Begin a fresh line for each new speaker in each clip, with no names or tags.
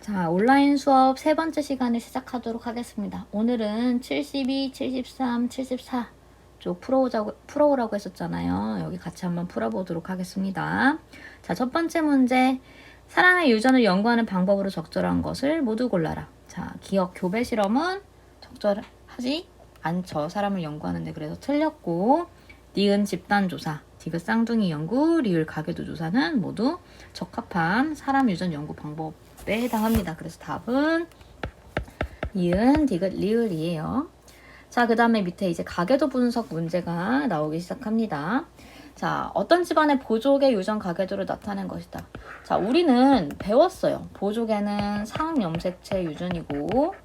자, 온라인 수업 세 번째 시간을 시작하도록 하겠습니다. 오늘은 72, 73, 74 쪽 풀어오라고 했었잖아요. 여기 같이 한번 풀어보도록 하겠습니다. 자, 첫 번째 문제. 사람의 유전을 연구하는 방법으로 적절한 것을 모두 골라라. 자, 기억 교배 실험은 적절하지 않죠. 사람을 연구하는데 그래서 틀렸고, 니은 집단조사, 디귿 쌍둥이 연구, 리을 가계도 조사는 모두 적합한 사람 유전 연구 방법에 해당합니다. 그래서 답은 니은, 디귿, 리을이에요. 자, 그 다음에 밑에 이제 가계도 분석 문제가 나오기 시작합니다. 자, 어떤 집안의 보조개 유전 가계도를 나타낸 것이다. 자, 우리는 배웠어요. 보조개는 상염색체 유전이고,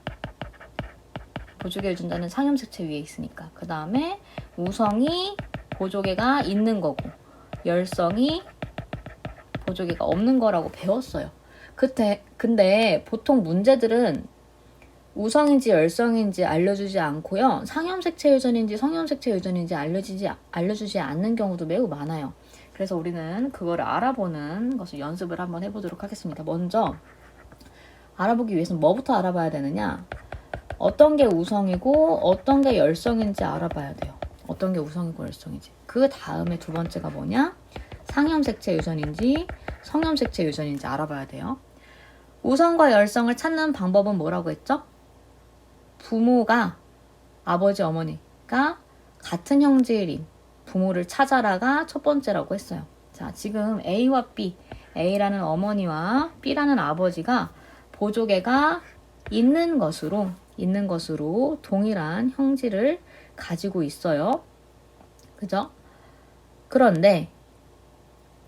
보조개 유전자는 상염색체 위에 있으니까. 그 다음에 우성이 보조개가 있는 거고, 열성이 보조개가 없는 거라고 배웠어요. 근데 보통 문제들은 우성인지 열성인지 알려주지 않고요. 상염색체 유전인지 성염색체 유전인지 알려주지 않는 경우도 매우 많아요. 그래서 우리는 그거를 알아보는 것을 연습을 한번 해보도록 하겠습니다. 먼저 알아보기 위해서는 뭐부터 알아봐야 되느냐? 어떤 게 우성이고 어떤 게 열성인지 알아봐야 돼요. 어떤 게 우성이고 열성인지. 그 다음에 두 번째가 뭐냐? 상염색체 유전인지 성염색체 유전인지 알아봐야 돼요. 우성과 열성을 찾는 방법은 뭐라고 했죠? 부모가, 아버지, 어머니가 같은 형질인 부모를 찾아라가 첫 번째라고 했어요. 자, 지금 A와 B, A라는 어머니와 B라는 아버지가 보조개가 있는 것으로 동일한 형질을 가지고 있어요. 그죠? 그런데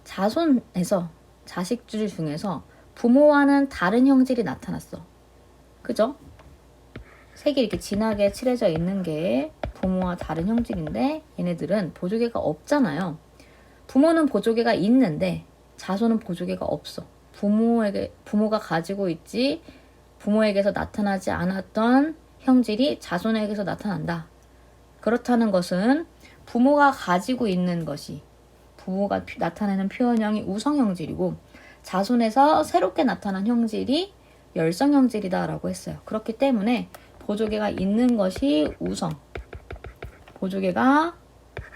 자손에서, 자식들 중에서 부모와는 다른 형질이 나타났어. 그죠? 색이 이렇게 진하게 칠해져 있는 부모와 다른 형질인데 얘네들은 보조개가 없잖아요. 부모는 보조개가 있는데 자손은 보조개가 없어. 부모가 가지고 있지 부모에게서 나타나지 않았던 형질이 자손에게서 나타난다. 그렇다는 것은 부모가 가지고 있는 것이 부모가 나타내는 표현형이 우성 형질이고 자손에서 새롭게 나타난 형질이 열성 형질이다 라고 했어요. 그렇기 때문에 보조개가 있는 것이 우성, 보조개가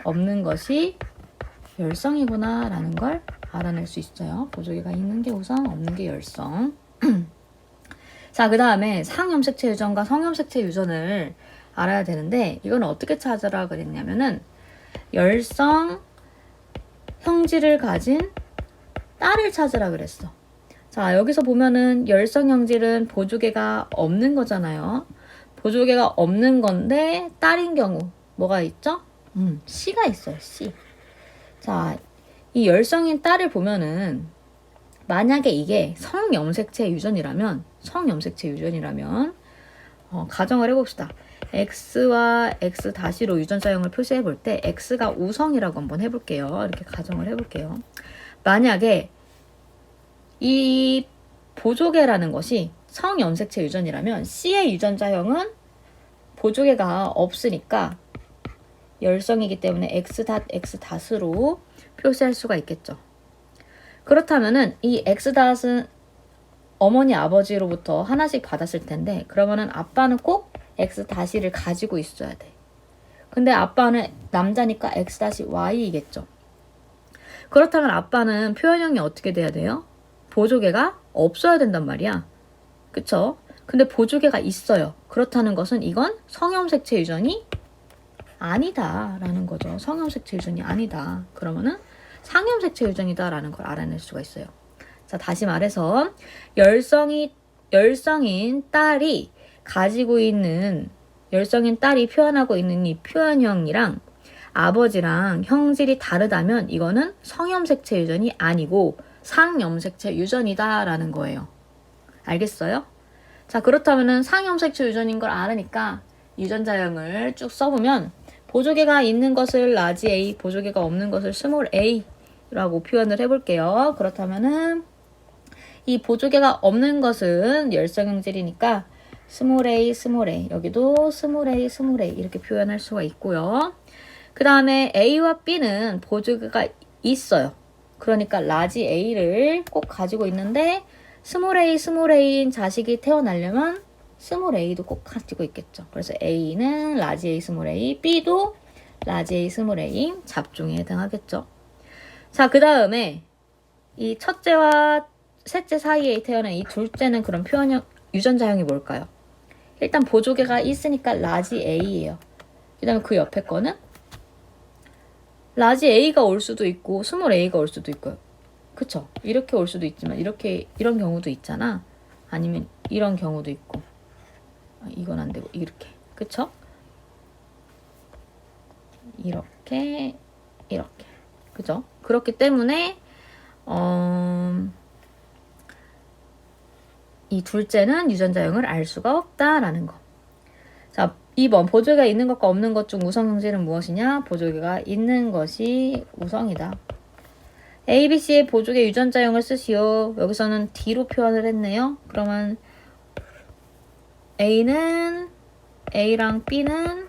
없는 것이 열성이구나 라는 걸 알아낼 수 있어요. 보조개가 있는 게 우성, 없는 게 열성. 자, 그 다음에 상염색체 유전과 성염색체 유전을 알아야 되는데 이건 어떻게 찾으라 그랬냐면은 열성 형질을 가진 딸을 찾으라 그랬어. 자, 여기서 보면은 열성 형질은 보조개가 없는 거잖아요. 보조개가 없는 건데 딸인 경우 뭐가 있죠? C가 있어요. C. 자, 이 열성인 딸을 보면은 만약에 이게 성염색체 유전이라면 가정을 해봅시다. X와 X-로 유전자형을 표시해 볼 때 X가 우성이라고 한번 해볼게요. 이렇게 가정을 해볼게요. 만약에 이 보조개라는 것이 성염색체 유전이라면 C의 유전자형은 보조개가 없으니까 열성이기 때문에 X.X.로 표시할 수가 있겠죠. 그렇다면은 이 X.은 어머니 아버지로부터 하나씩 받았을 텐데 그러면은 아빠는 꼭 X.를 가지고 있어야 돼. 근데 아빠는 남자니까 X.Y이겠죠. 그렇다면 아빠는 표현형이 어떻게 돼야 돼요? 보조개가 없어야 된단 말이야. 그쵸? 근데 보조개가 있어요. 그렇다는 것은 이건 성염색체 유전이 아니다 라는 거죠. 성염색체 유전이 아니다. 그러면은 상염색체 유전이다 라는 걸 알아낼 수가 있어요. 자, 다시 말해서 열성인 딸이 표현하고 있는 이 표현형이랑 아버지랑 형질이 다르다면 이거는 성염색체 유전이 아니고 상염색체 유전이다 라는 거예요. 알겠어요? 자, 그렇다면은 상염색체 유전인 걸 알으니까 유전자형을 쭉 써보면 보조개가 있는 것을 라지 A, 보조개가 없는 것을 스몰 a라고 표현을 해볼게요. 그렇다면은 이 보조개가 없는 것은 열성 형질이니까 스몰 a, 여기도 스몰 a 이렇게 표현할 수가 있고요. 그 다음에 A와 B는 보조개가 있어요. 그러니까 라지 A를 꼭 가지고 있는데 스몰 a인 자식이 태어나려면 스몰 a도 꼭 가지고 있겠죠. 그래서 a는 라지 a 스몰 a, b도 라지 a 스몰 a 잡종에 해당하겠죠. 자, 그 다음에 이 첫째와 셋째 사이에 태어난 이 둘째는 그럼 표현형 유전자형이 뭘까요? 일단 보조개가 있으니까 라지 a예요. 그 다음에 그 옆에 거는 라지 a가 올 수도 있고 스몰 a가 올 수도 있고요. 그쵸? 이렇게 올 수도 있지만 이런 경우도 있잖아. 아니면 이런 경우도 있고. 이건 안 되고 이렇게. 그쵸? 이렇게 그죠? 그렇기 때문에 이 둘째는 유전자형을 알 수가 없다라는 거. 자, 2번 보조개가 있는 것과 없는 것 중 우성 성질은 무엇이냐? 보조개가 있는 것이 우성이다. A, B, C의 보조개 유전자형을 쓰시오. 여기서는 D로 표현을 했네요. 그러면 A는 A랑 B는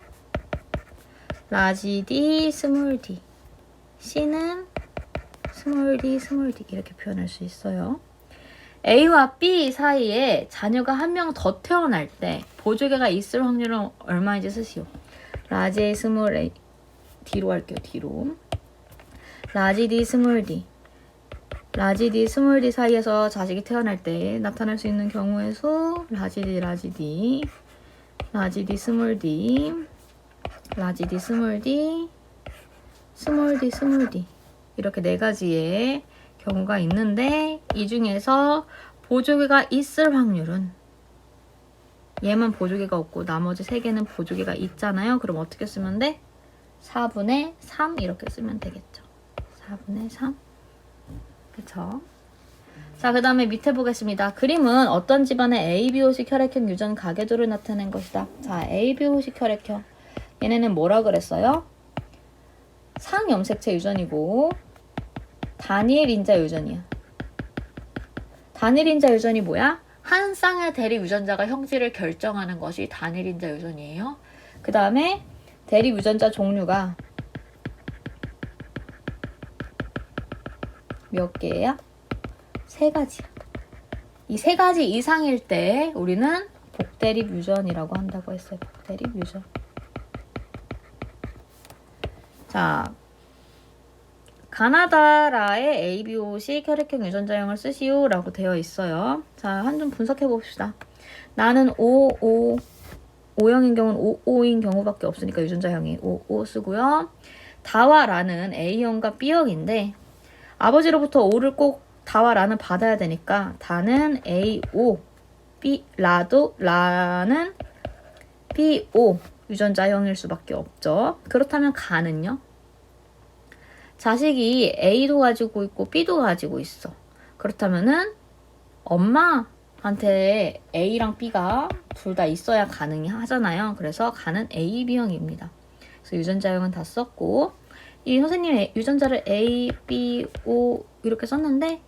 라지 D, 스몰 d. C는 스몰 d, 스몰 d 이렇게 표현할 수 있어요. A와 B 사이에 자녀가 한 명 더 태어날 때 보조개가 있을 확률은 얼마인지 쓰시오. 라지 A, 스몰 a. D로 할게요. D로. 라지 D, 스몰 d. 라지 D, 스몰 d 사이에서 자식이 태어날 때 나타날 수 있는 경우의 수 라지 D, 라지 D, 라지 D, 스몰 d, 라지 D, 스몰 d, 스몰 d, 스몰 d 이렇게 네 가지의 경우가 있는데 이 중에서 보조개가 있을 확률은 얘만 보조개가 없고 나머지 세 개는 보조개가 있잖아요. 그럼 어떻게 쓰면 돼? 4분의 3 이렇게 쓰면 되겠죠. 4분의 3 그쵸? 자, 그 다음에 밑에 보겠습니다. 그림은 어떤 집안의 ABO식 혈액형 유전 가계도를 나타낸 것이다. 자, ABO식 혈액형 얘네는 뭐라 그랬어요? 상염색체 유전이고 단일 인자 유전이야. 단일 인자 유전이 뭐야? 한 쌍의 대립 유전자가 형질을 결정하는 것이 단일 인자 유전이에요. 그 다음에 대립 유전자 종류가 몇 개야? 3가지야. 이 3가지 이상일 때 우리는 복대립 유전이라고 한다고 했어요. 복대립 유전. 자, 가나다라의 ABO식 혈액형 유전자형을 쓰시오 라고 되어 있어요. 자, 한 좀 분석해 봅시다. 나는 O형인 경우는 OO인 경우밖에 없으니까 유전자형이 OO 쓰고요. 다와 라는 A형과 B형인데 아버지로부터 O를 꼭 다와 라는 받아야 되니까 다는 AO, 라는 BO 유전자형일 수밖에 없죠. 그렇다면 가는요? 자식이 A도 가지고 있고 B도 가지고 있어. 그렇다면은 엄마한테 A랑 B가 둘 다 있어야 가능하잖아요. 그래서 가는 A, B형입니다. 그래서 유전자형은 다 썼고 이 선생님 유전자를 A, B, O 이렇게 썼는데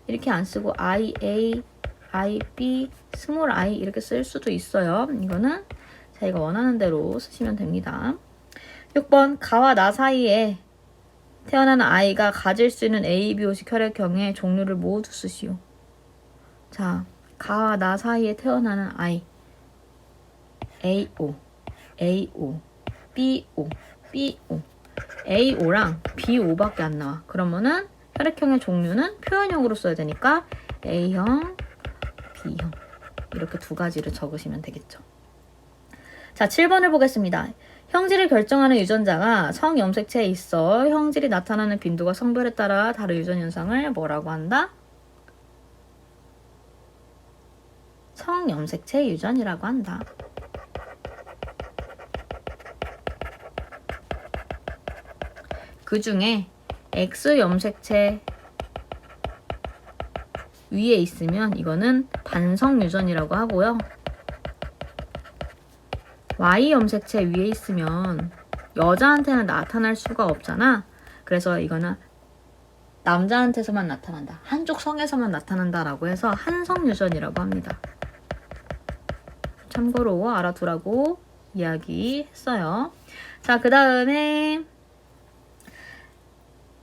이렇게 안 쓰고 I, A, I, B, 스몰 I 이렇게 쓸 수도 있어요. 이거는 자기가 원하는 대로 쓰시면 됩니다. 6번 가와 나 사이에 태어나는 아이가 가질 수 있는 ABO식 혈액형의 종류를 모두 쓰시오. 자, 가와 나 사이에 태어나는 아이 AO, AO, BO, BO AO랑 BO밖에 안 나와. 그러면은 혈액형의 종류는 표현형으로 써야 되니까 A형, B형 이렇게 2가지를 적으시면 되겠죠. 자, 7번을 보겠습니다. 형질을 결정하는 유전자가 성염색체에 있어 형질이 나타나는 빈도가 성별에 따라 다른 유전 현상을 뭐라고 한다? 성염색체 유전이라고 한다. 그 중에 X염색체 위에 있으면 이거는 반성 유전이라고 하고요. Y염색체 위에 있으면 여자한테는 나타날 수가 없잖아. 그래서 이거는 남자한테서만 나타난다. 한쪽 성에서만 나타난다라고 해서 한성 유전이라고 합니다. 참고로 알아두라고 이야기했어요. 자, 그 다음에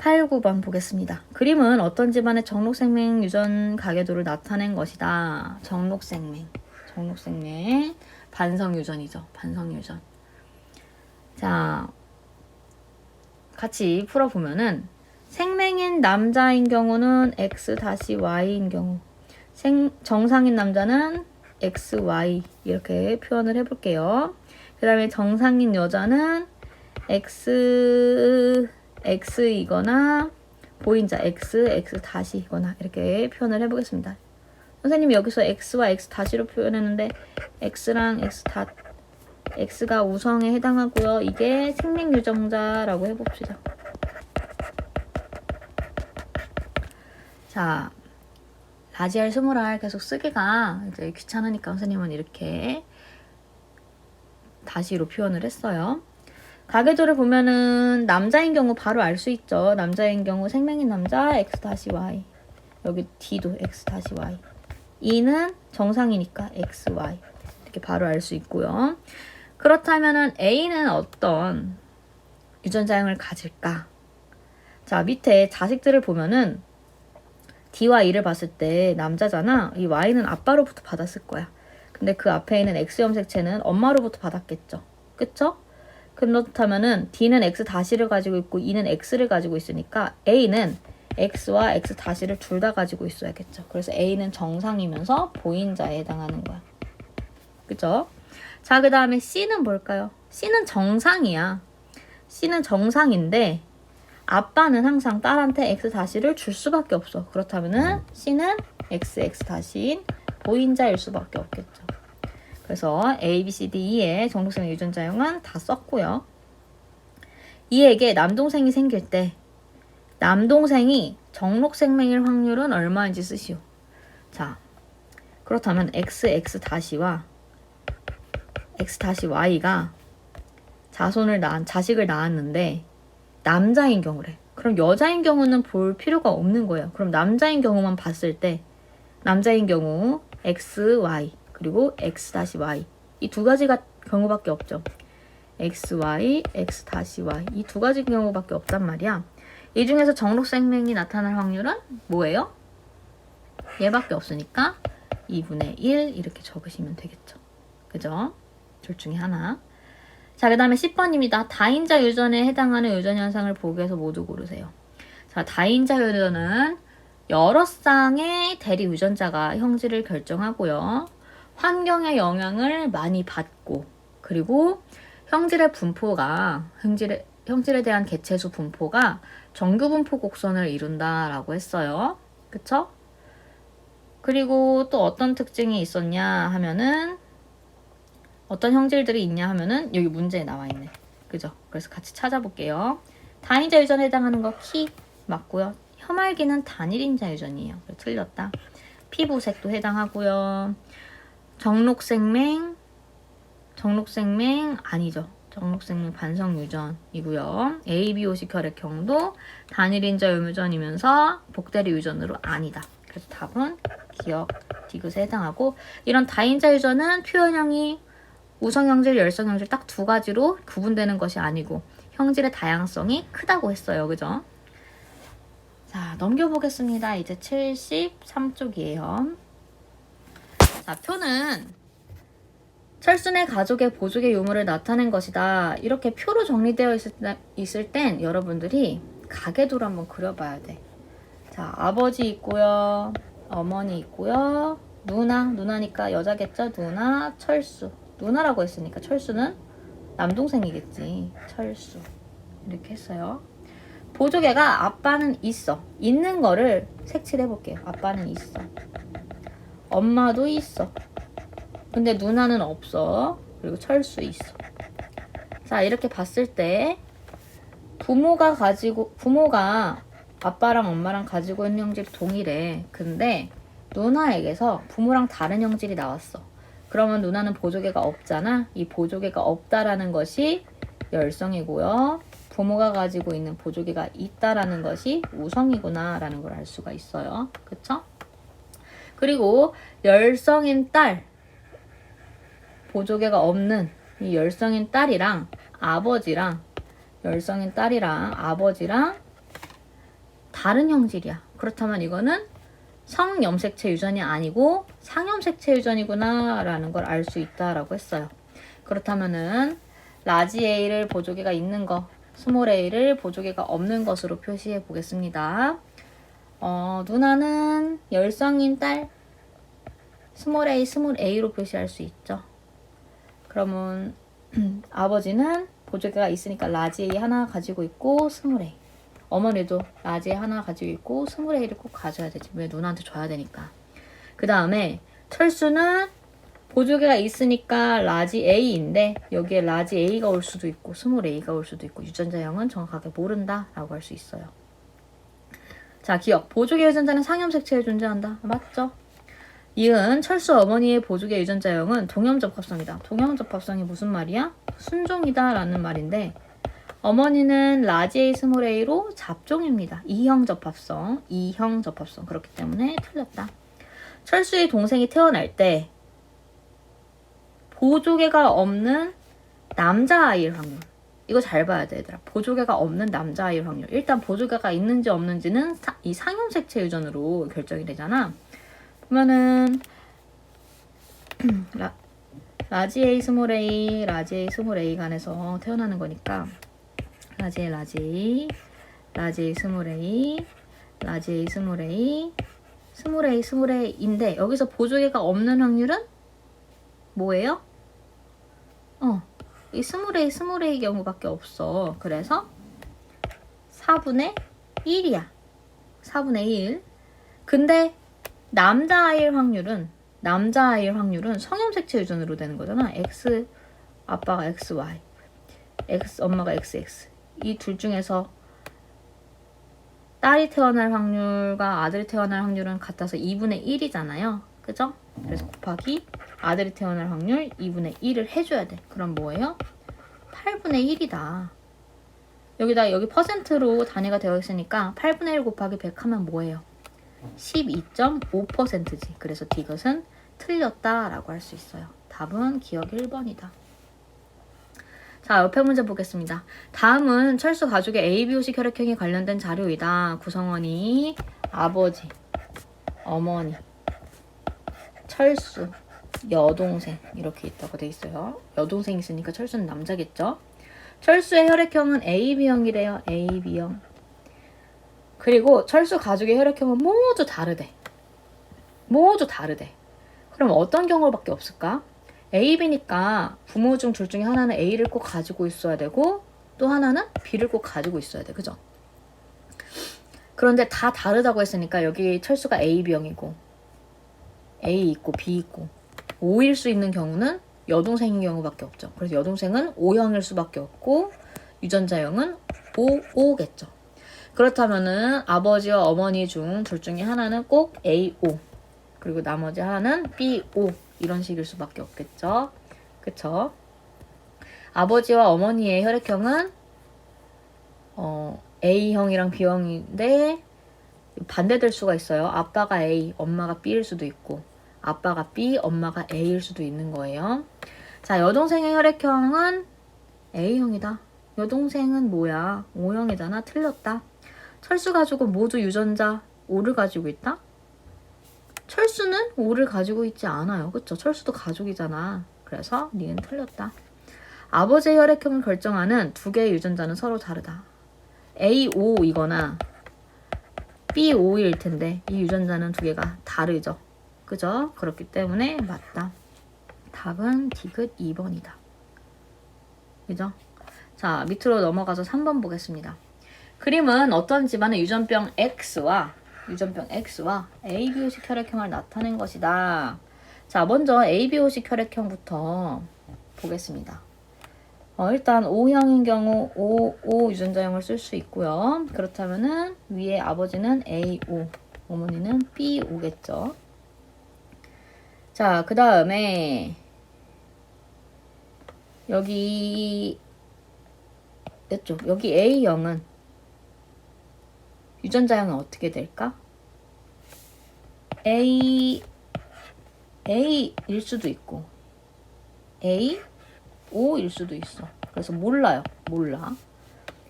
8, 9번 보겠습니다. 그림은 어떤 집안의 정록생명 유전 가계도를 나타낸 것이다. 정록생명. 반성유전이죠. 반성유전. 자, 같이 풀어보면은 생명인 남자인 경우는 X-Y인 경우, 정상인 남자는 XY 이렇게 표현을 해볼게요. 그 다음에 정상인 여자는 X이거나 보인자 X-이거나 이렇게 표현을 해보겠습니다. 선생님이 여기서 X와 X-로 표현했는데 X랑 X가 우성에 해당하고요. 이게 생명유전자라고 해봅시다. 자, 라지알 스모랄 계속 쓰기가 이제 귀찮으니까 선생님은 이렇게 다시로 표현을 했어요. 가계도를 보면은 남자인 경우 바로 알 수 있죠. 남자인 경우 생명인 남자 X-Y. 여기 D도 X-Y. E는 정상이니까 XY. 이렇게 바로 알 수 있고요. 그렇다면은 A는 어떤 유전자형을 가질까? 자, 밑에 자식들을 보면은 D와 E를 봤을 때 남자잖아. 이 Y는 아빠로부터 받았을 거야. 근데 그 앞에 있는 X염색체는 엄마로부터 받았겠죠. 그쵸? 그렇다면은 D는 X-를 가지고 있고 E는 X를 가지고 있으니까 A는 X와 X-를 둘 다 가지고 있어야겠죠. 그래서 A는 정상이면서 보인자에 해당하는 거야. 그죠? 자, 그 다음에 C는 뭘까요? C는 정상이야. C는 정상인데 아빠는 항상 딸한테 X-를 줄 수밖에 없어. 그렇다면은 C는 XX-인 보인자일 수밖에 없겠죠. 그래서 A, B, C, D, E의 정록생 유전자형은 다 썼고요. 이에게 남동생이 생길 때 남동생이 정록생명일 확률은 얼마인지 쓰시오. 자, 그렇다면 XX-와 X-Y가 자식을 낳았는데 남자인 경우래. 그럼 여자인 경우는 볼 필요가 없는 거예요. 그럼 남자인 경우만 봤을 때 남자인 경우 XY 그리고 X-Y 이 두 가지가 경우밖에 없죠. XY, X-Y 이 두 가지 경우밖에 없단 말이야. 이 중에서 정록생명이 나타날 확률은 뭐예요? 얘밖에 없으니까 2분의 1 이렇게 적으시면 되겠죠. 그죠? 둘 중에 하나. 자, 그 다음에 10번입니다. 다인자 유전에 해당하는 유전 현상을 보기에서 모두 고르세요. 자, 다인자 유전은 여러 쌍의 대리 유전자가 형질을 결정하고요. 환경의 영향을 많이 받고 그리고 형질에 대한 개체수 분포가 정규 분포 곡선을 이룬다라고 했어요. 그쵸? 그리고 또 어떤 특징이 있었냐 하면은 어떤 형질들이 있냐 하면은 여기 문제에 나와 있네. 그죠? 그래서 같이 찾아볼게요. 다인자 유전에 해당하는 거 키 맞고요. 혐알기는 단일인자 유전이에요. 틀렸다. 피부색도 해당하고요. 정록생명 아니죠. 정록생명 반성 유전이고요. ABO식 혈액형도 단일인자 유전이면서 복대리 유전으로 아니다. 그래서 답은 기억, 디귿에 해당하고 이런 다인자 유전은 표현형이 우성형질, 열성형질 딱 두 가지로 구분되는 것이 아니고 형질의 다양성이 크다고 했어요. 그죠? 자, 넘겨보겠습니다. 이제 73쪽이에요. 자, 표는 철순의 가족의 보족의 유무를 나타낸 것이다. 이렇게 표로 정리되어 있을 땐 여러분들이 가계도를 한번 그려봐야 돼. 자, 아버지 있고요. 어머니 있고요. 누나니까 여자겠죠? 누나, 철수. 누나라고 했으니까 철수는 남동생이겠지. 철수. 이렇게 했어요. 보조개가 아빠는 있어. 있는 거를 색칠해 볼게요. 아빠는 있어. 엄마도 있어. 근데 누나는 없어. 그리고 철수 있어. 자, 이렇게 봤을 때 부모가 아빠랑 엄마랑 가지고 있는 형질이 동일해. 근데 누나에게서 부모랑 다른 형질이 나왔어. 그러면 누나는 보조개가 없잖아. 이 보조개가 없다라는 것이 열성이고요. 부모가 가지고 있는 보조개가 있다라는 것이 우성이구나 라는 걸 알 수가 있어요. 그쵸? 그리고 열성인 딸, 보조개가 없는 이 열성인 딸이랑 아버지랑 다른 형질이야. 그렇다면 이거는 성염색체 유전이 아니고 상염색체 유전이구나 라는 걸 알 수 있다라고 했어요. 그렇다면은 라지 A를 보조개가 있는 거, 스몰 A를 보조개가 없는 것으로 표시해 보겠습니다. 누나는 열성인 딸 스몰 A로 표시할 수 있죠. 그러면 아버지는 보조개가 있으니까 라지 A 하나 가지고 있고 스몰 A. 어머니도 라지 A 하나 가지고 있고 스몰 A를 꼭 가져야 되지. 왜 누나한테 줘야 되니까. 그 다음에 철수는 보조개가 있으니까 라지 A인데 여기에 라지 A가 올 수도 있고 스몰 A가 올 수도 있고 유전자형은 정확하게 모른다 라고 할 수 있어요. 자, 기억. 보조개 유전자는 상염색체에 존재한다. 맞죠? 이은 철수 어머니의 보조개 유전자형은 동형접합성이다. 동형접합성이 무슨 말이야? 순종이다 라는 말인데 어머니는 라지 A 스몰 A로 잡종입니다. 이형 접합성. 그렇기 때문에 틀렸다. 철수의 동생이 태어날 때 보조개가 없는 남자아이일 확률. 이거 잘 봐야 돼, 얘들아. 보조개가 없는 남자아이일 확률. 일단 보조개가 있는지 없는지는 이 상염색체 유전으로 결정이 되잖아. 보면은 라지 A 스몰 A, 라지 A 스몰 A 간에서 태어나는 거니까 라지 A 스몰 A, 라지 A 스몰 A, 스몰 A인데 여기서 보조개가 없는 확률은 뭐예요? 이 스몰 A 경우밖에 없어. 그래서 4분의 1이야. 4분의 1. 근데 남자아이일 확률은 성염색체 유전으로 되는 거잖아. X 아빠가 XY, 엄마가 XX. 이 둘 중에서 딸이 태어날 확률과 아들이 태어날 확률은 같아서 2분의 1이잖아요. 그죠? 그래서 곱하기 아들이 태어날 확률 2분의 1을 해줘야 돼. 그럼 뭐예요? 8분의 1이다. 여기 퍼센트로 단위가 되어 있으니까 8분의 1 곱하기 100 하면 뭐예요? 12.5%지. 그래서 이것은 틀렸다라고 할 수 있어요. 답은 기억 1번이다. 자, 옆에 문제 보겠습니다. 다음은 철수 가족의 ABOC 혈액형이 관련된 자료이다. 구성원이 아버지, 어머니, 철수, 여동생 이렇게 있다고 돼 있어요. 여동생 있으니까 철수는 남자겠죠? 철수의 혈액형은 AB형이래요. AB형. 그리고 철수 가족의 혈액형은 모두 다르대. 그럼 어떤 경우밖에 없을까? AB니까 부모 중 둘 중에 하나는 A를 꼭 가지고 있어야 되고 또 하나는 B를 꼭 가지고 있어야 돼. 그죠? 그런데 다 다르다고 했으니까 여기 철수가 AB형이고 A 있고 B 있고 O일 수 있는 경우는 여동생인 경우밖에 없죠. 그래서 여동생은 O형일 수밖에 없고 유전자형은 OO겠죠. 그렇다면은 아버지와 어머니 중 둘 중에 하나는 꼭 AO 그리고 나머지 하나는 BO 이런 식일 수밖에 없겠죠. 그쵸? 아버지와 어머니의 혈액형은 A형이랑 B형인데 반대될 수가 있어요. 아빠가 A, 엄마가 B일 수도 있고 아빠가 B, 엄마가 A일 수도 있는 거예요. 자, 여동생의 혈액형은 A형이다. 여동생은 뭐야? O형이잖아. 틀렸다. 철수 가족은 모두 유전자 O를 가지고 있다? 철수는 O를 가지고 있지 않아요. 그쵸? 철수도 가족이잖아. 그래서 니는 틀렸다. 아버지의 혈액형을 결정하는 두 개의 유전자는 서로 다르다. AO이거나 BO일 텐데 이 유전자는 두 개가 다르죠. 그죠? 그렇기 때문에 맞다. 답은 디귿 2번이다. 그죠? 자, 밑으로 넘어가서 3번 보겠습니다. 그림은 어떤 집안의 유전병 X와 ABO식 혈액형을 나타낸 것이다. 자, 먼저 ABO식 혈액형부터 보겠습니다. 일단 O형인 경우 O 유전자형을 쓸 수 있고요. 그렇다면은 위에 아버지는 AO, 어머니는 BO겠죠. 자, 그 다음에 여기 A형은 유전자형은 어떻게 될까? A일 수도 있고 O일 수도 있어. 그래서 몰라.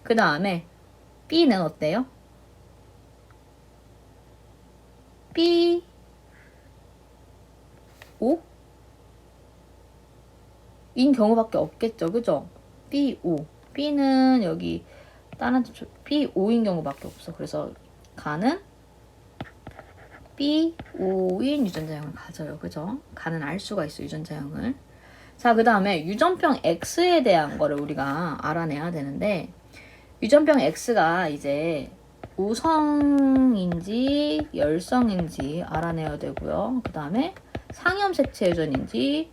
그 다음에 B는 어때요? B, O? 인 경우밖에 없겠죠. 그죠? B, O. B는 여기 다른 B, O인 경우밖에 없어. 그래서 가는 B, O인 유전자형을 가져요. 그죠? 가는 알 수가 있어, 유전자형을. 자, 그 다음에 유전병 X에 대한 거를 우리가 알아내야 되는데, 유전병 X가 이제 우성인지 열성인지 알아내야 되고요. 그 다음에 상염색체 유전인지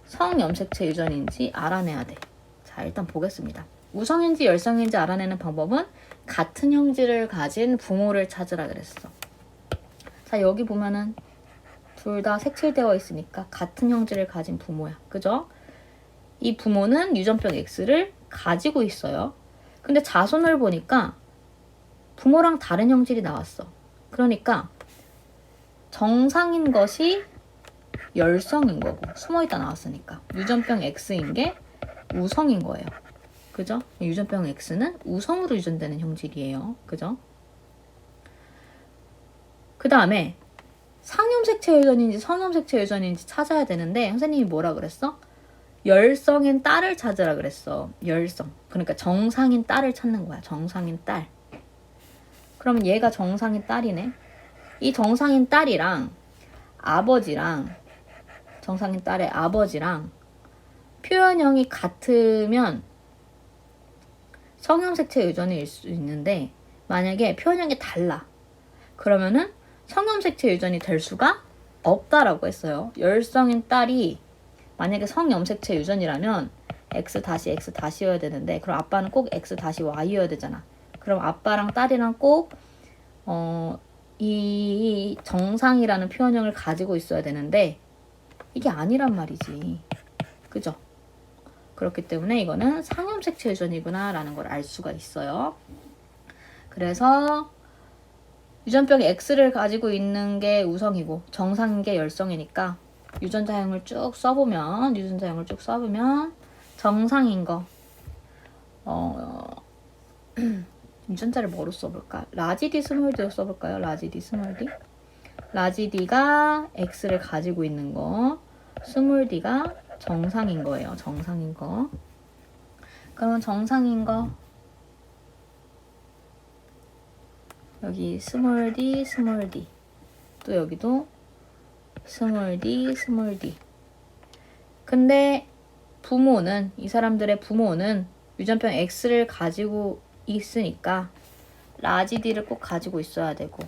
성염색체 유전인지 알아내야 돼. 자, 일단 보겠습니다. 우성인지 열성인지 알아내는 방법은 같은 형질을 가진 부모를 찾으라 그랬어. 자, 여기 보면은 둘 다 색칠되어 있으니까 같은 형질을 가진 부모야. 그죠? 이 부모는 유전병 X를 가지고 있어요. 근데 자손을 보니까 부모랑 다른 형질이 나왔어. 그러니까 정상인 것이 열성인 거고, 숨어있다 나왔으니까 유전병 X인 게 우성인 거예요. 그죠? 유전병 X는 우성으로 유전되는 형질이에요. 그죠? 그 다음에 상염색체 유전인지 성염색체 유전인지 찾아야 되는데, 선생님이 뭐라 그랬어? 열성인 딸을 찾으라 그랬어. 열성. 그러니까 정상인 딸을 찾는 거야. 정상인 딸. 그러면 얘가 정상인 딸이네. 이 정상인 딸이랑 아버지랑, 정상인 딸의 아버지랑 표현형이 같으면 성염색체 유전일 수 있는데, 만약에 표현형이 달라. 그러면은 성염색체 유전이 될 수가 없다라고 했어요. 열성인 딸이 만약에 성염색체 유전이라면 X-X여야 되는데, 그럼 아빠는 꼭 X-Y여야 되잖아. 그럼 아빠랑 딸이랑 꼭 이 정상이라는 표현형을 가지고 있어야 되는데, 이게 아니란 말이지. 그죠? 그렇기 때문에 이거는 상염색체 유전이구나 라는 걸 알 수가 있어요. 그래서 유전병 X를 가지고 있는 게 우성이고 정상인 게 열성이니까 유전자형을 쭉 써보면 정상인 거 유전자를 뭐로 써볼까? 라지디 스몰디로 써볼까요? 라지디 스몰디. 라지디가 X를 가지고 있는 거, 스몰디가 정상인 거예요. 정상인 거. 그러면 정상인 거 여기 스몰 d, 또 여기도 스몰 d. 근데 부모는, 이 사람들의 부모는 유전병 X를 가지고 있으니까 라지 D를 꼭 가지고 있어야 되고,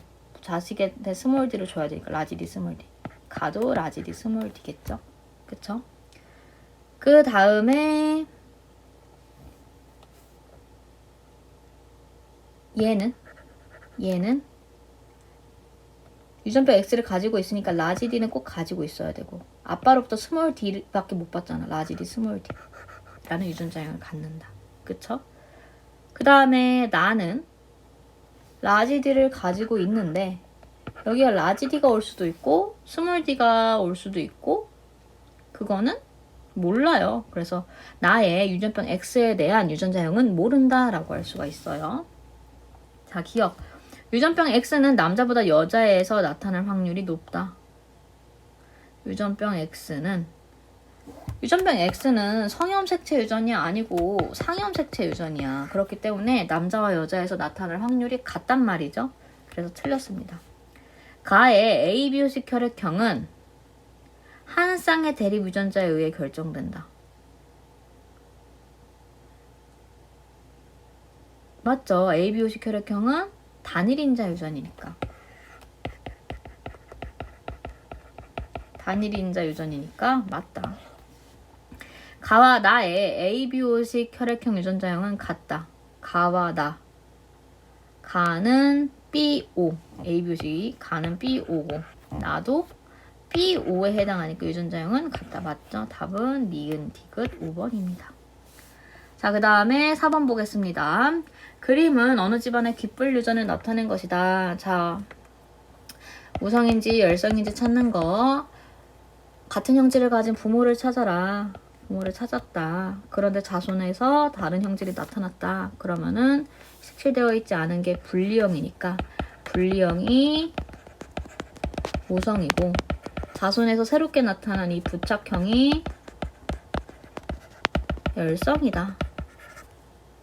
자식한테 스몰 D를 줘야 되니까 라지 D, 스몰 D. 가도 라지 D, 스몰 D겠죠? 그쵸? 그 다음에 얘는 유전병 X를 가지고 있으니까 라지 D는 꼭 가지고 있어야 되고, 아빠로부터 스몰 D밖에 못 받잖아. 라지 D, 스몰 D 라는 유전자형을 갖는다. 그쵸? 그 다음에 나는 라지 D를 가지고 있는데, 여기가 라지 D가 올 수도 있고 스몰 D가 올 수도 있고, 그거는 몰라요. 그래서 나의 유전병 X에 대한 유전자형은 모른다 라고 할 수가 있어요. 자, 기억. 유전병 X는 남자보다 여자에서 나타날 확률이 높다. 유전병 X는 성염색체 유전이 아니고 상염색체 유전이야. 그렇기 때문에 남자와 여자에서 나타날 확률이 같단 말이죠. 그래서 틀렸습니다. 가의 ABO식 혈액형은 한 쌍의 대립 유전자에 의해 결정된다. 맞죠? ABO식 혈액형은 단일인자 유전이니까. 단일인자 유전이니까 맞다. 가와 나의 ABO식 혈액형 유전자형은 같다. 가와 나. 가는 B5. ABO식이 가는 B5고 나도 B5에 해당하니까 유전자형은 같다. 맞죠? 답은 니은 디귿 5번입니다. 자, 그 다음에 4번 보겠습니다. 그림은 어느 집안의 귓불 유전을 나타낸 것이다. 자, 우성인지 열성인지 찾는 거. 같은 형질을 가진 부모를 찾아라. 부모를 찾았다. 그런데 자손에서 다른 형질이 나타났다. 그러면은 색칠되어 있지 않은 게 분리형이니까 분리형이 우성이고 자손에서 새롭게 나타난 이 부착형이 열성이다.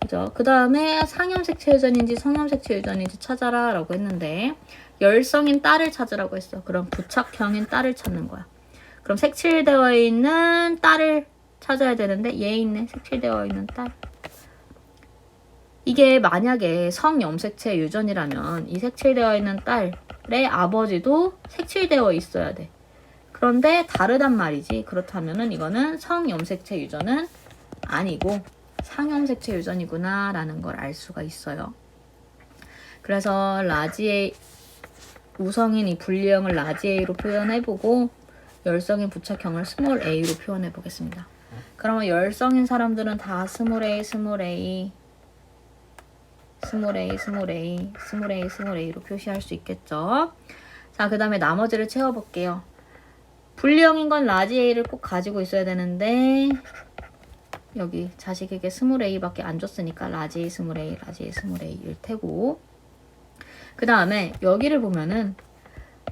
그죠? 그 다음에 상염색체 유전인지 성염색체 유전인지 찾아라 라고 했는데 열성인 딸을 찾으라고 했어. 그럼 부착형인 딸을 찾는 거야. 그럼 색칠되어 있는 딸을 찾아야 되는데 얘 있네. 색칠되어 있는 딸. 이게 만약에 성염색체 유전이라면 이 색칠되어 있는 딸의 아버지도 색칠되어 있어야 돼. 그런데 다르단 말이지. 그렇다면은 이거는 성염색체 유전은 아니고 상염색체 유전이구나 라는 걸 알 수가 있어요. 그래서 라지 우성인 이 분리형을 라지 A로 표현해보고 열성인 부착형을 스몰 a로 표현해보겠습니다. 그러면 열성인 사람들은 다 스몰 a, 스몰 a, 스몰 a, 스몰 a, 스몰 a, 스몰 a로 표시할 수 있겠죠. 자, 그 다음에 나머지를 채워볼게요. 분리형인 건 라지 a를 꼭 가지고 있어야 되는데 여기 자식에게 스몰 a밖에 안 줬으니까 라지 a, 스몰 a, 라지 a, 스몰 a일 테고 그 다음에 여기를 보면은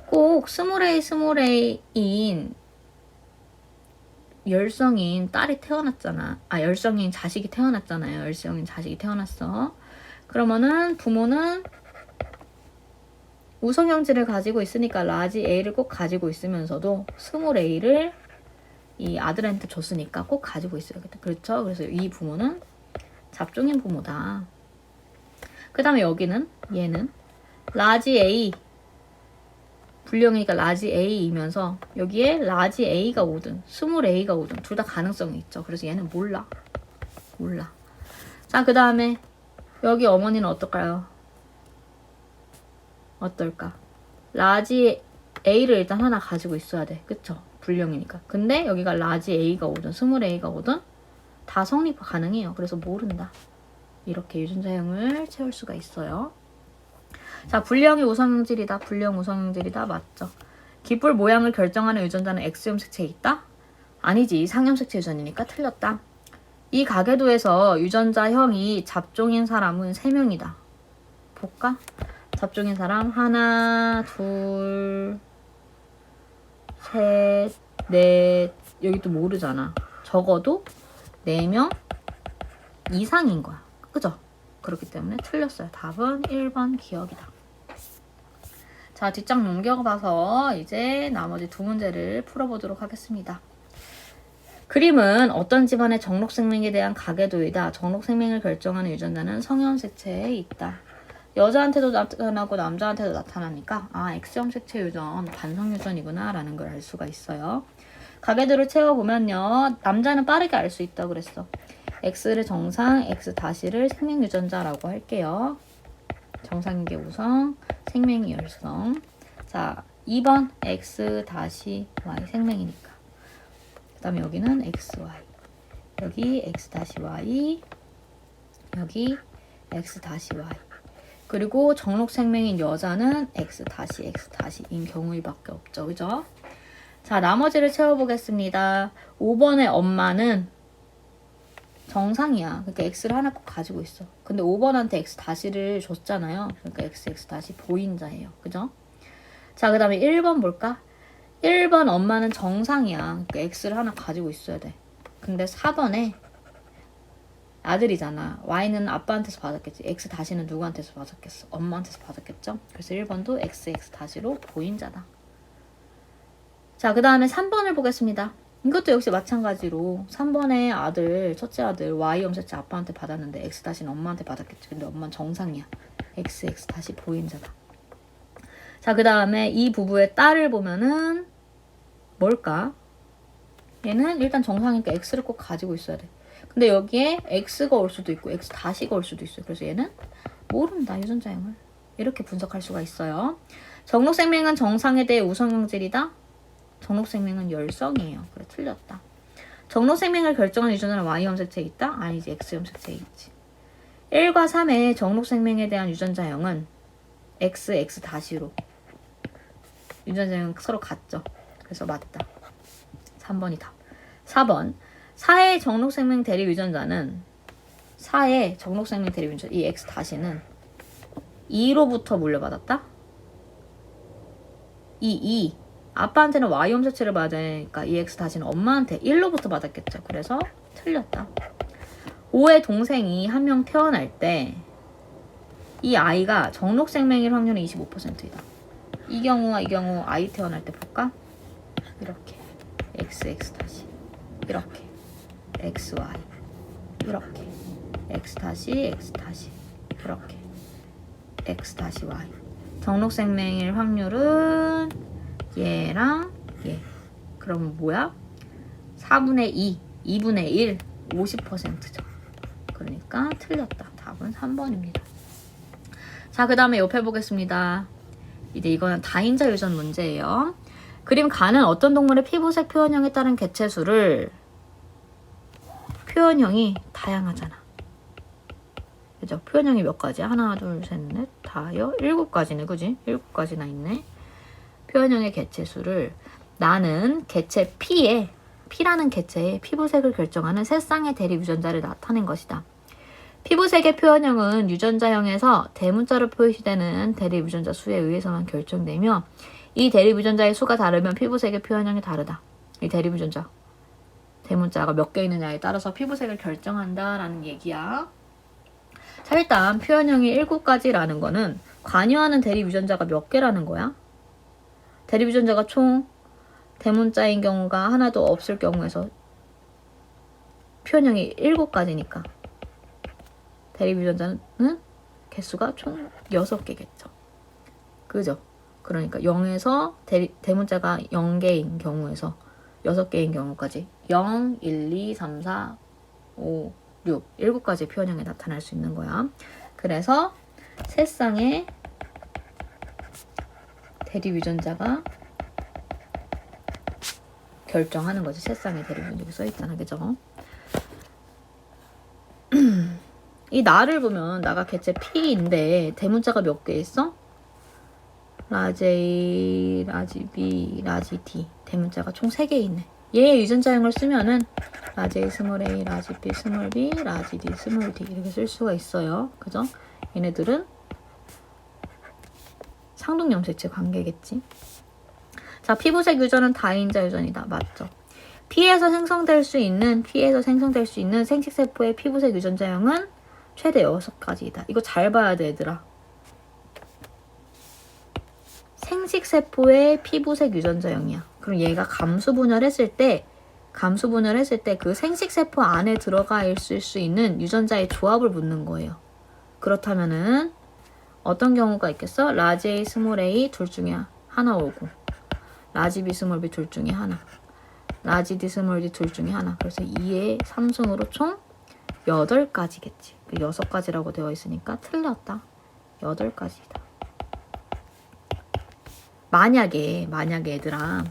꼭 스몰 a, 스몰 a인 열성인 딸이 태어났잖아. 열성인 자식이 태어났잖아요. 열성인 자식이 태어났어. 그러면은 부모는 우성형질을 가지고 있으니까 라지 a를 꼭 가지고 있으면서도 스몰 a를 이 아들한테 줬으니까 꼭 가지고 있어야겠다. 그렇죠? 그래서 이 부모는 잡종인 부모다. 그 다음에 여기는 얘는 라지 A 분리형이니까 라지 A이면서 여기에 라지 A가 오든 스몰 A가 오든 둘 다 가능성이 있죠. 그래서 얘는 몰라. 자, 그 다음에 여기 어머니는 어떨까요? 어떨까? 라지 A를 일단 하나 가지고 있어야 돼. 그쵸? 분리형이니까. 근데 여기가 라지 A가 오든 스몰 A가 오든 다 성립 가능해요. 그래서 모른다. 이렇게 유전자형을 채울 수가 있어요. 자, 분리형이 우성형질이다. 분리형 우성형질이다. 맞죠? 깃불 모양을 결정하는 유전자는 X염색체에 있다? 아니지. 상염색체 유전이니까 틀렸다. 이 가계도에서 유전자형이 잡종인 사람은 3명이다. 볼까? 잡종인 사람 하나, 둘, 셋, 넷, 여기 또 모르잖아. 적어도 4명 이상인 거야. 그죠? 그렇기 때문에 틀렸어요. 답은 1번 기억이다. 자, 뒷장 넘겨봐서 이제 나머지 두 문제를 풀어보도록 하겠습니다. 그림은 어떤 집안의 정록생명에 대한 가계도이다. 정록생명을 결정하는 유전자는 성형색체에 있다. 여자한테도 나타나고 남자한테도 나타나니까 X형색체 유전, 반성유전이구나 라는 걸 알 수가 있어요. 가계도를 채워보면요. 남자는 빠르게 알 수 있다고 그랬어. X를 정상, X-를 생명유전자라고 할게요. 정상인 게 우성, 생명이 열성. 자, 2번 X-Y 생명이니까. 그 다음에 여기는 XY. 여기 X-Y. 여기 X-Y. 그리고 정록생명인 여자는 X-X인 경우밖에 없죠. 그죠? 자, 나머지를 채워보겠습니다. 5번의 엄마는 정상이야. 그러니까 X를 하나 꼭 가지고 있어. 근데 5번한테 X-를 줬잖아요. 그러니까 X 보인자예요. 그죠? 자, 그 다음에 1번 볼까? 1번 엄마는 정상이야. 그러니까 X를 하나 가지고 있어야 돼. 근데 4번에 아들이잖아. Y는 아빠한테서 받았겠지. X-는 누구한테서 받았겠어? 엄마한테서 받았겠죠? 그래서 1번도 X-로 보인자다. 자, 그 다음에 3번을 보겠습니다. 이것도 역시 마찬가지로 3번의 아들, 첫째 아들 Y염색체 아빠한테 받았는데 X-는 엄마한테 받았겠지. 근데 엄마는 정상이야. X 보인자다. 자, 그 다음에 이 부부의 딸을 보면은 뭘까? 얘는 일단 정상이니까 X를 꼭 가지고 있어야 돼. 근데 여기에 X가 올 수도 있고 X-가 올 수도 있어요. 그래서 얘는 모른다. 유전자형을. 이렇게 분석할 수가 있어요. 정록생명은 정상에 대해 우성형질이다. 정록생명은 열성이에요. 그래, 틀렸다. 정록생명을 결정하는 유전자는 Y염색체에 있다? 아니지. X염색체에 있지. 1과 3의 정록생명에 대한 유전자형은 X-로 유전자형은 서로 같죠. 그래서 맞다. 3번이 답. 4번 4의 정록생명 대립 유전자는 4의 정록생명 대립 유전자 이 X-는 2로부터 물려받았다? 아빠한테는 y 염소치를 받으니까 이 x 다시는 엄마한테 1로부터 받았겠죠. 그래서 틀렸다. 5의 동생이 한 명 태어날 때 이 아이가 정록생명일 확률은 25%이다. 이 경우와 이 경우 아이 태어날 때 볼까? 이렇게 x 다시 이렇게 xy 이렇게 x 다시 이렇게 x 다시 y. 정록생명일 확률은 얘랑 얘. 그러면 뭐야? 4분의 2, 2분의 1, 50%죠. 그러니까 틀렸다. 답은 3번입니다. 자, 그 다음에 옆에 보겠습니다. 이제 이거는 다인자 유전 문제예요. 그림 가는 어떤 동물의 피부색 표현형에 따른 개체수를 표현형이 다양하잖아. 그죠? 표현형이 몇 가지야? 하나, 둘, 셋, 넷, 다여, 7가지네. 그지? 7가지나 있네. 표현형의 개체수를 나는 개체 P라는 개체의 피부색을 결정하는 세 쌍의 대립 유전자를 나타낸 것이다. 피부색의 표현형은 유전자형에서 대문자로 표시되는 대립 유전자 수에 의해서만 결정되며 이 대립 유전자의 수가 다르면 피부색의 표현형이 다르다. 이 대립 유전자 대문자가 몇 개 있느냐에 따라서 피부색을 결정한다라는 얘기야. 자, 일단 표현형이 7가지라는 거는 관여하는 대립 유전자가 몇 개라는 거야? 대립 유전자가 총 대문자인 경우가 하나도 없을 경우에서 표현형이 7가지니까 대립 유전자는 개수가 총 6개겠죠. 그죠? 그러니까 0에서 대문자가 0개인 경우에서 6개인 경우까지 0, 1, 2, 3, 4, 5, 6, 7가지 표현형에 나타날 수 있는 거야. 그래서 세 쌍의 대립 유전자가 결정하는 거지. 세 쌍의 대립 유전자가 써있잖아. 그죠? 이 나를 보면 나가 개체 P인데 대문자가 몇 개 있어? 라지 A, 라지 B, 라지 D 대문자가 총 3개 있네. 얘의 유전자형을 쓰면은 라지 A 스몰 a, 라지 B 스몰 b, 라지 D 스몰 d 이렇게 쓸 수가 있어요. 그죠? 얘네들은 상독염색체 관계겠지. 자, 피부색 유전은 다인자 유전이다. 맞죠? 피에서 생성될 수 있는 생식세포의 피부색 유전자형은 최대 6가지이다. 이거 잘 봐야 돼, 얘들아. 생식세포의 피부색 유전자형이야. 그럼 얘가 감수분열했을 때 그 생식세포 안에 들어가 있을 수 있는 유전자의 조합을 묻는 거예요. 그렇다면은 어떤 경우가 있겠어? 라지 A, 스몰 a 둘 중에 하나 오고 라지 B, 스몰 b 둘 중에 하나 라지 D, 스몰 d 둘 중에 하나. 그래서 2의 3승으로 총 8가지겠지. 6가지라고 되어 있으니까 틀렸다. 8가지다. 만약에 얘들아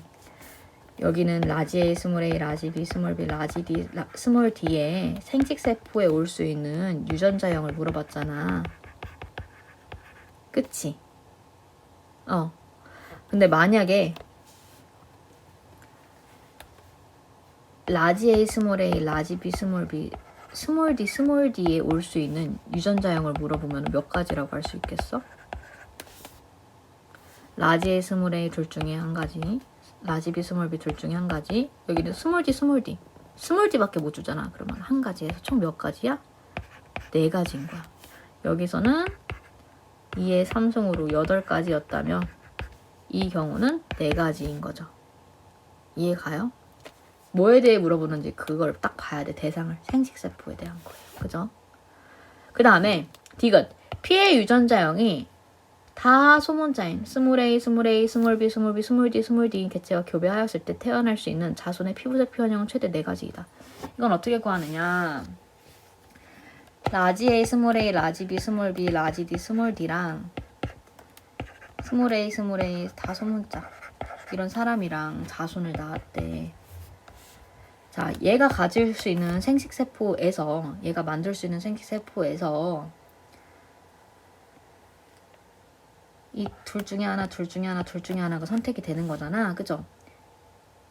여기는 라지 A, 스몰 a, 라지 B, 스몰 b, 라지 D, 스몰 d에 생식세포에 올 수 있는 유전자형을 물어봤잖아. 그치? 근데 만약에 라지 A, 스몰 a, 라지 B, 스몰 b, 스몰 d, 스몰 d에 올 수 있는 유전자형을 물어보면 몇 가지라고 할 수 있겠어? 라지 A, 스몰 a 둘 중에 한 가지, 라지 B, 스몰 b 둘 중에 한 가지. 여기는 스몰 d, 스몰 d밖에 못 주잖아. 그러면 한 가지에서 총 몇 가지야? 4가지인 거야. 여기서는 2의 3승으로 8가지였다면 이 경우는 4가지인 거죠. 이해가요? 뭐에 대해 물어보는지 그걸 딱 봐야 돼. 대상을. 생식세포에 대한 거예요. 그죠? 그 다음에 디귿. P의 유전자형이 다 소문자인 스몰 a, 스몰 a, 스몰 b, 스몰 b, 스몰 d, 스몰 d 개체가 교배하였을 때 태어날 수 있는 자손의 피부색 표현형은 최대 4가지이다. 이건 어떻게 구하느냐? 라지 A, 스몰 a, 라지 B, 스몰 b, 라지 D, 스몰 d랑 스몰 a 다 소문자 이런 사람이랑 자손을 낳았대. 자, 얘가 가질 수 있는 생식세포에서 얘가 만들 수 있는 생식세포에서 이 둘 중에 하나가 선택이 되는 거잖아. 그죠?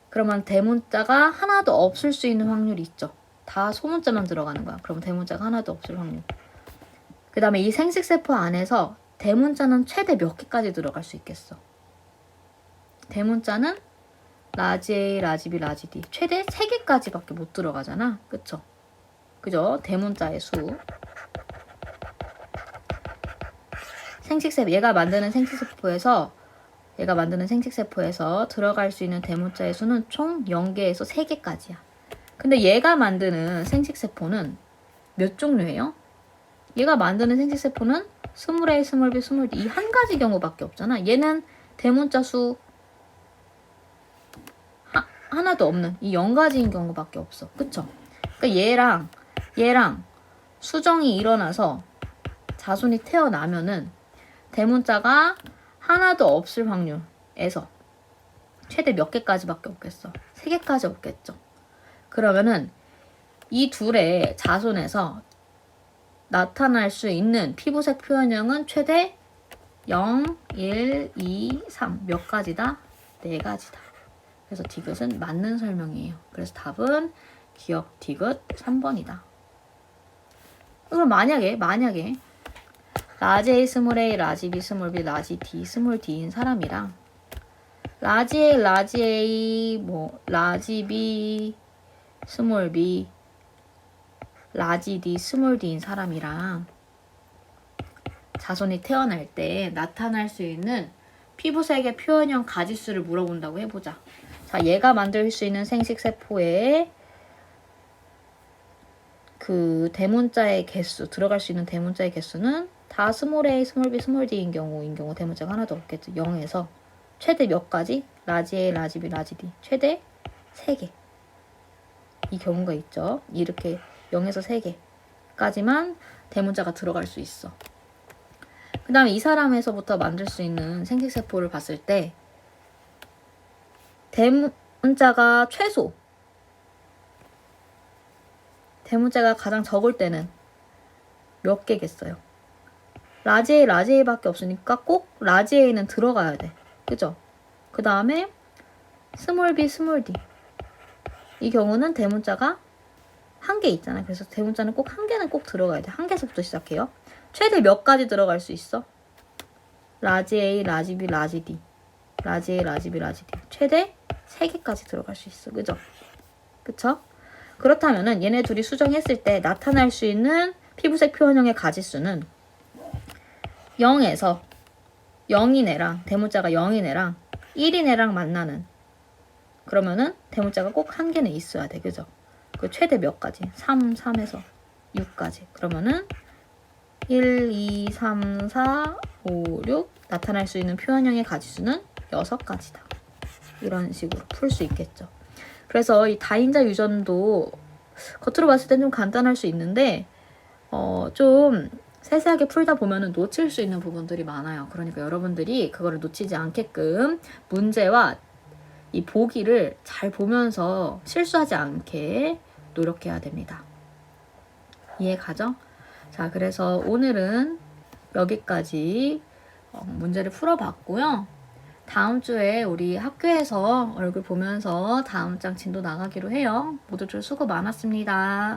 그러면 대문자가 하나도 없을 수 있는 확률이 있죠. 다 소문자만 들어가는 거야. 그럼 대문자가 하나도 없을 확률. 그 다음에 이 생식세포 안에서 대문자는 최대 몇 개까지 들어갈 수 있겠어? 대문자는 라지 A, 라지 B, 라지 D. 최대 3개까지밖에 못 들어가잖아. 그쵸? 그죠? 대문자의 수. 생식세포, 얘가 만드는 생식세포에서 들어갈 수 있는 대문자의 수는 총 0개에서 3개까지야. 근데 얘가 만드는 생식세포는 몇 종류예요? 얘가 만드는 생식세포는 스몰 A, 스몰 B, 스몰 D 이 한 가지 경우밖에 없잖아. 얘는 대문자 수 하나도 없는 이 0가지인 경우밖에 없어. 그쵸? 그러니까 얘랑 수정이 일어나서 자손이 태어나면은 대문자가 하나도 없을 확률에서 최대 몇 개까지밖에 없겠어? 3개까지 없겠죠. 그러면은 이 둘의 자손에서 나타날 수 있는 피부색 표현형은 최대 0, 1, 2, 3 몇 가지다? 4가지다. 그래서 디귿은 맞는 설명이에요. 그래서 답은 기억 디귿 3번이다. 그럼 만약에 라지 A, 스몰 A, 라지 B, 스몰 B, 라지 D, 스몰 D인 사람이랑 라지 A, 라지 A, 라지 B, 스몰 B, 라지 D, 스몰 D인 사람이랑 자손이 태어날 때 나타날 수 있는 피부색의 표현형 가지수를 물어본다고 해보자. 자, 얘가 만들 수 있는 생식세포의 그 대문자의 개수, 들어갈 수 있는 대문자의 개수는 다 스몰 A, 스몰 B, 스몰 D인 경우 대문자가 하나도 없겠죠. 0에서 최대 몇 가지? 라지 A, 라지 B, 라지 D 최대 3개 이 경우가 있죠. 이렇게 0에서 3개까지만 대문자가 들어갈 수 있어. 그 다음에 이 사람에서부터 만들 수 있는 생식세포를 봤을 때 대문자가 대문자가 가장 적을 때는 몇 개겠어요? 라지 A, 라지 A밖에 없으니까 꼭 라지 A는 들어가야 돼. 그죠? 그 다음에 스몰 B, 스몰 D 이 경우는 대문자가 1개 있잖아. 그래서 대문자는 꼭 1개는 꼭 들어가야 돼. 1개에서부터 시작해요. 최대 몇 가지 들어갈 수 있어? 라지 A, 라지 B, 라지 D 라지 A, 라지 B, 라지 D 최대 3개까지 들어갈 수 있어. 그죠? 그쵸? 그렇다면은 얘네 둘이 수정했을 때 나타날 수 있는 피부색 표현형의 가지수는 0에서 0인 애랑 대문자가 0인 애랑 1인 애랑 만나는 그러면은 대문자가 꼭 1개는 있어야 돼. 그죠? 그 최대 몇 가지? 3에서 6까지. 그러면은 1, 2, 3, 4, 5, 6 나타날 수 있는 표현형의 가지수는 6가지다. 이런 식으로 풀 수 있겠죠. 그래서 이 다인자 유전도 겉으로 봤을 땐 좀 간단할 수 있는데 좀 세세하게 풀다 보면은 놓칠 수 있는 부분들이 많아요. 그러니까 여러분들이 그거를 놓치지 않게끔 문제와 이 보기를 잘 보면서 실수하지 않게 노력해야 됩니다. 이해 가죠? 자, 그래서 오늘은 여기까지 문제를 풀어봤고요. 다음 주에 우리 학교에서 얼굴 보면서 다음 장 진도 나가기로 해요. 모두들 수고 많았습니다.